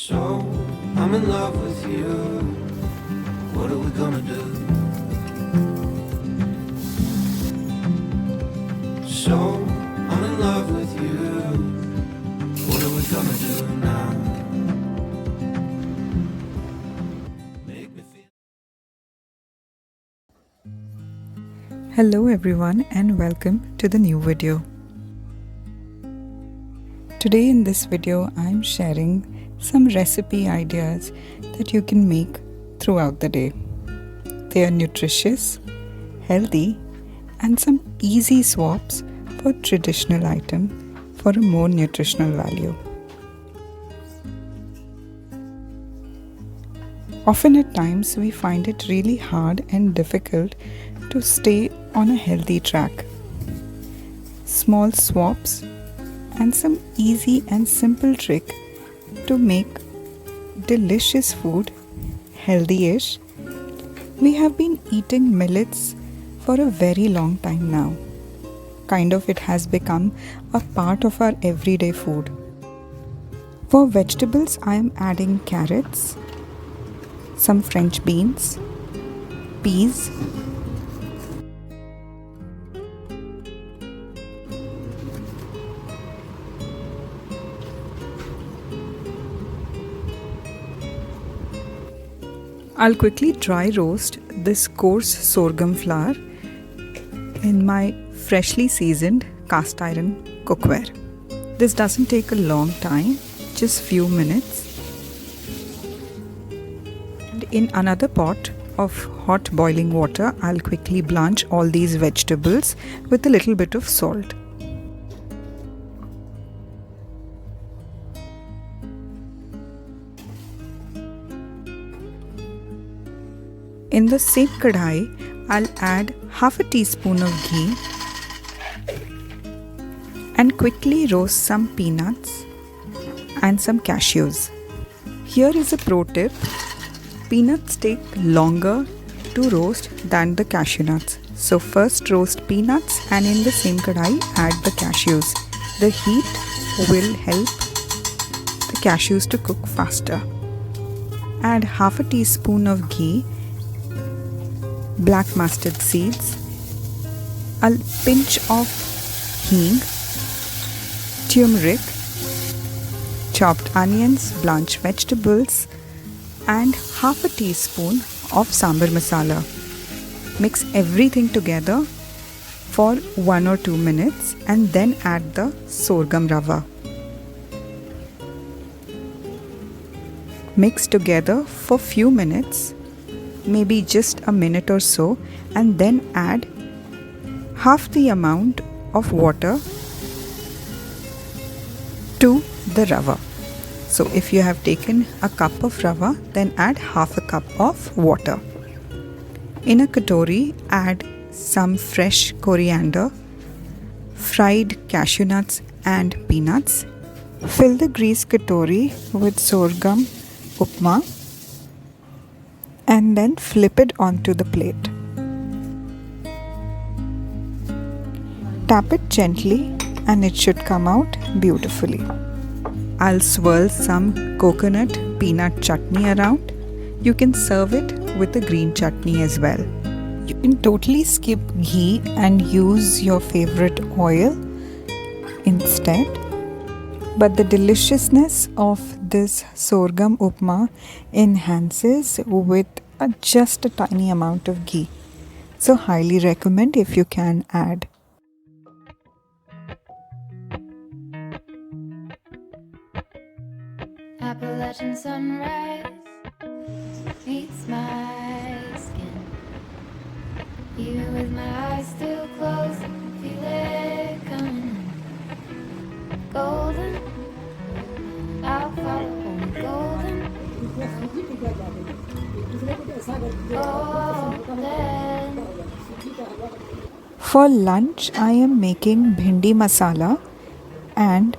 So, I'm in love with you. What are we gonna do? So, I'm in love with you. What are we gonna do now? Make me feel. Hello everyone and welcome to the new video. Today in this video I'm sharing some recipe ideas that you can make throughout the day. They are nutritious, healthy and some easy swaps for traditional item for a more nutritional value. Often at times we find it really hard and difficult to stay on a healthy track. Small swaps and some easy and simple trick to make delicious food healthy-ish. We have been eating millets for a very long time now. Kind of it has become a part of our everyday food. For vegetables I am adding carrots, some French beans, peas, I'll quickly dry roast this coarse sorghum flour in my freshly seasoned cast iron cookware. This doesn't take a long time, just few minutes. And in another pot of hot boiling water, I'll quickly blanch all these vegetables with a little bit of salt. In the same kadhai, I'll add half a teaspoon of ghee and quickly roast some peanuts and some cashews. Here is a pro tip: peanuts take longer to roast than the cashew nuts. So first roast peanuts and in the same kadhai add the cashews. The heat will help the cashews to cook faster. Add half a teaspoon of ghee, black mustard seeds, a pinch of hing, turmeric, chopped onions, blanched vegetables and half a teaspoon of sambar masala. Mix everything together for 1 or 2 minutes and then add the sorghum rava. Mix together for few minutes, maybe just a minute or so, and then add half the amount of water to the rava. So if you have taken a cup of rava, then add half a cup of water. In a katori, add some fresh coriander, fried cashew nuts and peanuts. Fill the grease katori with sorghum upma and then flip it onto the plate. Tap it gently and it should come out beautifully. I'll swirl some coconut peanut chutney around. You can serve it with a green chutney as well. You can totally skip ghee and use your favorite oil instead. But the deliciousness of this sorghum upma enhances with just a tiny amount of ghee. So highly recommend if you can add. Appalachian sunrise meets my skin. Even with my eyes still closed, feel it coming. Golden, I'll follow only golden. Golden. For lunch, I am making bhindi masala and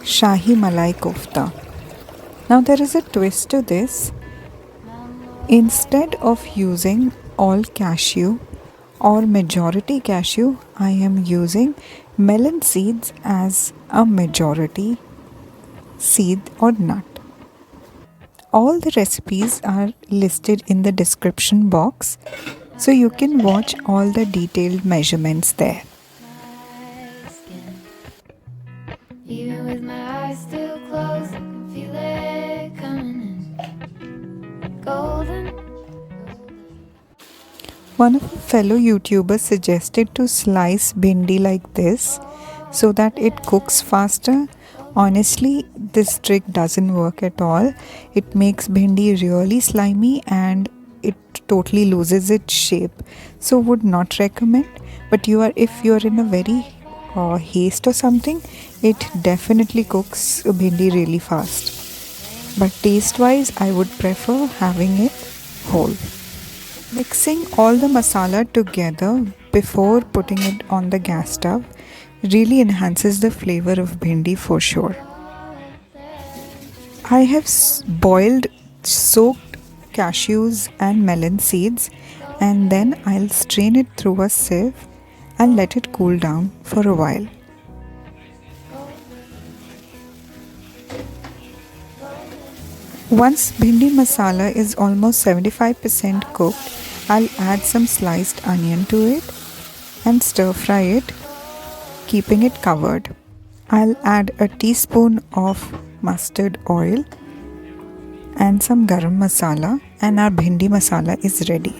shahi malai kofta. Now there is a twist to this. Instead of using all cashew or majority cashew, I am using melon seeds as a majority seed or nut. All the recipes are listed in the description box, so you can watch all the detailed measurements there. my skin. Even with my eyes still closed, I can feel it coming in. Golden. One of our fellow YouTubers suggested to slice bhindi like this so that it cooks faster. Honestly, this trick doesn't work at all. It makes bhindi really slimy and it totally loses its shape. So would not recommend. But if you are in a very haste or something, it definitely cooks bhindi really fast. But taste wise, I would prefer having it whole. Mixing all the masala together before putting it on the gas stove really enhances the flavor of bhindi for sure. I have boiled soaked cashews and melon seeds, and then I'll strain it through a sieve and let it cool down for a while. Once bhindi masala is almost 75% cooked, I'll add some sliced onion to it and stir fry it, keeping it covered. I'll add a teaspoon of mustard oil and some garam masala, and our bhindi masala is ready.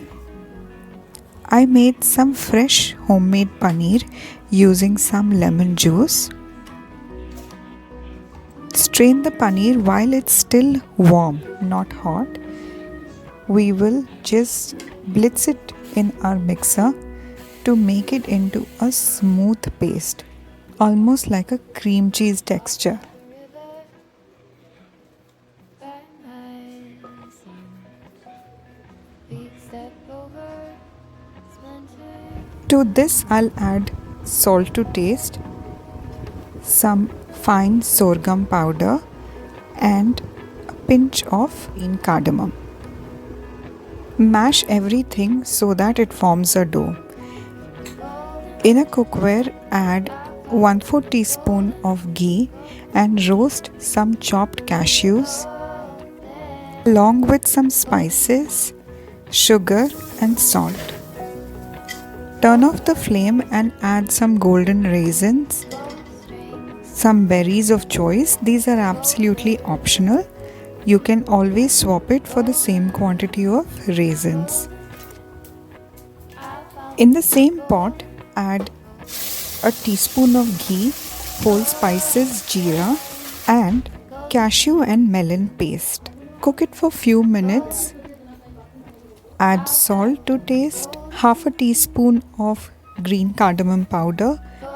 I made some fresh homemade paneer using some lemon juice. Strain the paneer while it's still warm, not hot. We will just blitz it in our mixer to make it into a smooth paste, almost like a cream cheese texture. By my skin. Big step over, splinter. To this, I'll add salt to taste, some fine sorghum powder, and a pinch of green cardamom. Mash everything so that it forms a dough. In a cookware, add 1/4 teaspoon of ghee and roast some chopped cashews along with some spices, sugar, and salt. Turn off the flame and add some golden raisins, some berries of choice. These are absolutely optional. You can always swap it for the same quantity of raisins. In the same pot, add a teaspoon of ghee, whole spices, jeera, and cashew and melon paste. Cook it for few minutes. Add salt to taste, half a teaspoon of green cardamom powder,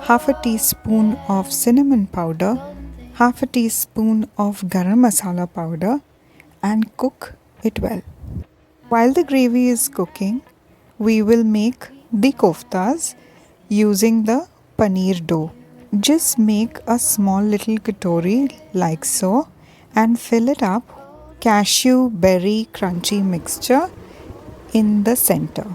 half a teaspoon of cinnamon powder, half a teaspoon of garam masala powder, and cook it well. While the gravy is cooking, we will make the koftas using the paneer dough. Just make a small little katori like so and fill it up cashew berry crunchy mixture in the center.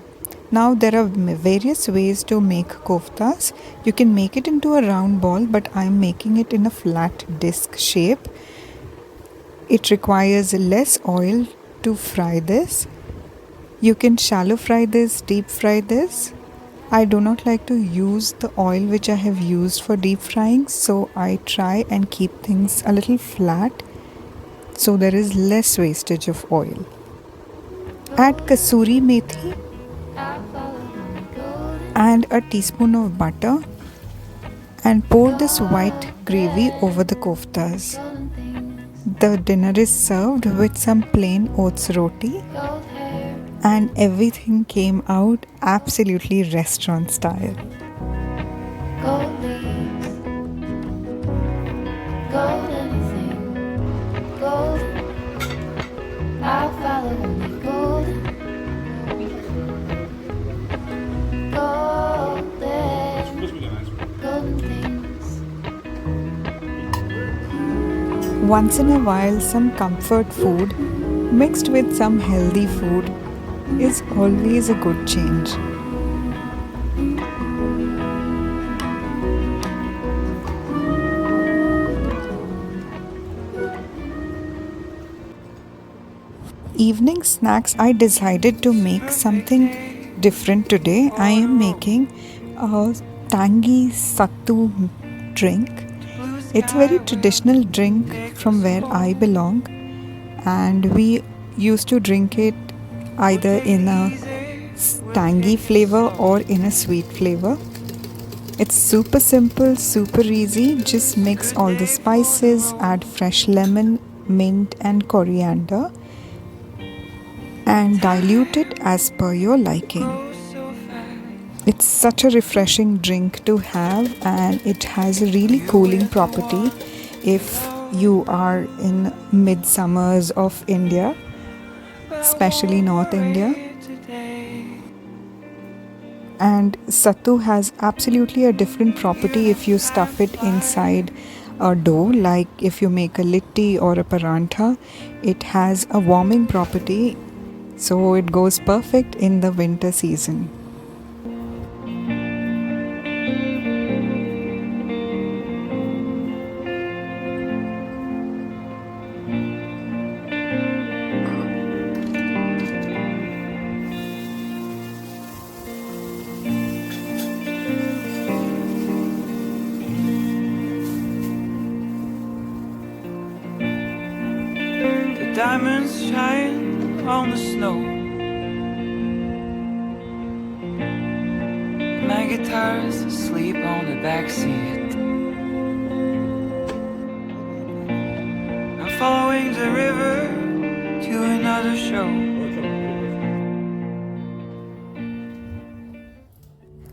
Now there are various ways to make koftas. You can make it into a round ball, but I'm making it in a flat disc shape. It requires less oil to fry this. You can shallow fry this, deep fry this. I do not like to use the oil which I have used for deep frying, so I try and keep things a little flat so there is less wastage of oil. Add kasuri methi and a teaspoon of butter and pour this white gravy over the koftas. The dinner is served with some plain oats roti, and everything came out absolutely restaurant style. Gold leaves, gold anything, gold. I'll follow only golden, golden things. Once in a while, some comfort food mixed with some healthy food is always a good change. evening snacks, I decided to make something different today. I am making a tangy sattu drink. It's a very traditional drink from where I belong, and we used to drink it either in a tangy flavor or in a sweet flavor. It's super simple, super easy. Just mix all the spices, add fresh lemon, mint, and coriander, and dilute it as per your liking. It's such a refreshing drink to have, and it has a really cooling property if you are in mid-summers of India, especially North India. And sattu has absolutely a different property if you stuff it inside a dough, like if you make a litti or a parantha. It has a warming property, so it goes perfect in the winter season. Diamonds shine on the snow. My guitar's asleep on the backseat. I'm following the river to another show.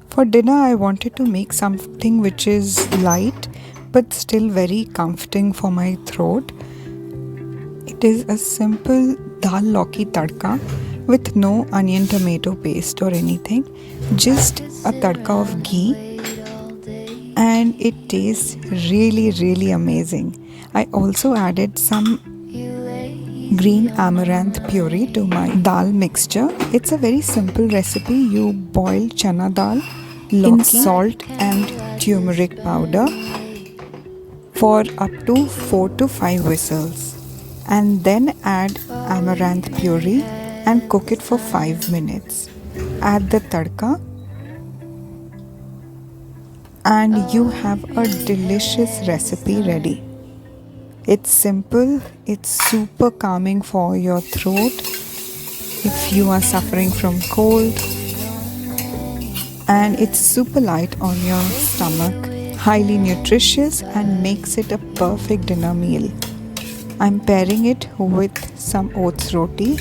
For dinner, I wanted to make something which is light but still very comforting for my throat. It is a simple dal lauki tadka with no onion tomato paste or anything, just a tadka of ghee, and it tastes really amazing. I also added some green amaranth puree to my dal mixture. It's a very simple recipe. You boil chana dal in salt and turmeric powder for up to 4 to 5 whistles, and then add amaranth puree and cook it for 5 minutes. Add the tadka and you have a delicious recipe ready. It's simple, it's super calming for your throat if you are suffering from cold, and it's super light on your stomach, highly nutritious, and makes it a perfect dinner meal. I'm pairing it with some oats roti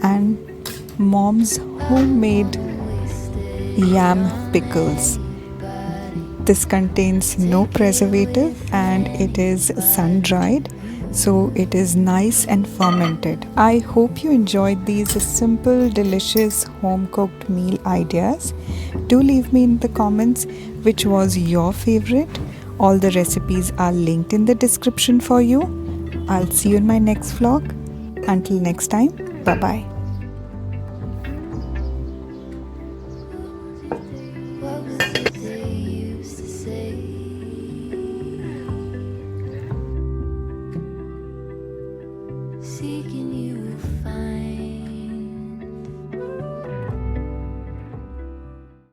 and mom's homemade yam pickles. This contains no preservative and it is sun dried, so it is nice and fermented. I hope you enjoyed these simple, delicious home cooked meal ideas. Do leave me in the comments which was your favorite. All the recipes are linked in the description for you. I'll see you in my next vlog. Until next time, bye bye.